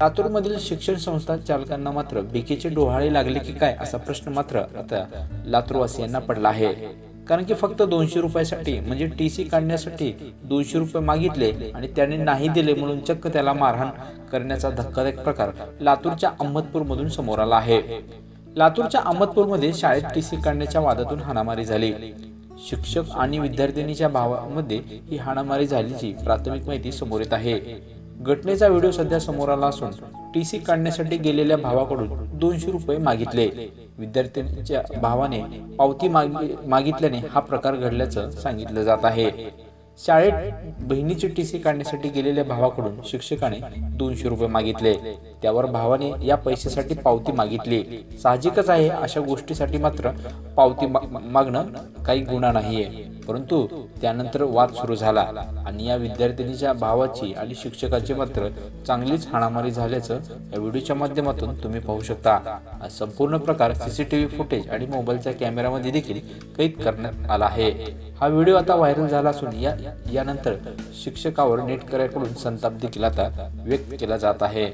लातूरमधील शिक्षण संस्था चालकांना मात्र बेकेचे डोहाळे लागले की काय असा प्रश्न मात्र आता लातूरवासियांना पडला आहे। कारण की फक्त 200 रुपयासाठी म्हणजे टीसी काढण्यासाठी 200 रुपये मागितले आणि त्याने नाही दिले म्हणून चक्क त्याला मारहाण करण्याचा धक्कादायक प्रकार लातूरच्या अहमदपूर मधून समोर आला आहे। लातूरच्या अहमदपूरमध्ये शाळेत टीसी काढण्याच्या वादातून हाणामारी झाली। शिक्षक आणि विद्यार्थिनीच्या भावामध्ये ही हाणामारी झाल्याची प्राथमिक माहिती समोर येत आहे। घटनेचा व्हिडिओ सध्या समोर आला असून टीसी काढण्यासाठी गेलेल्या भावाकडून 200 रुपये मागितले। विद्यार्थ्यांच्या भावाने पावती मागितल्याने हा प्रकार घडल्याचं सांगितलं जात आहे। शाळेत बहिणीची टीसी काढण्यासाठी गेलेल्या भावाकडून शिक्षकाने 200 रुपये मागितले। त्यावर भावाने या पैशासाठी पावती मागितली। साहजिकच आहे, अशा गोष्टीसाठी मात्र पावती मागणं काही गुन्हा नाहीये। परंतु त्यानंतर वाद सुरू झाला आणि या विद्यार्थिनीच्या भावाची आणि शिक्षकाची मात्र चांगलीच हाणामारी झाल्याचं या व्हिडिओच्या माध्यमातून तुम्ही पाहू शकता। हा संपूर्ण प्रकार सीसीटीव्ही फुटेज आणि मोबाईलच्या कॅमेऱ्यामध्ये देखील कैद करण्यात आला आहे। हा व्हिडिओ आता व्हायरल झाला असून यानंतर शिक्षकावर नेटकऱ्यांकडून संताप देखील आता व्यक्त केला जात आहे।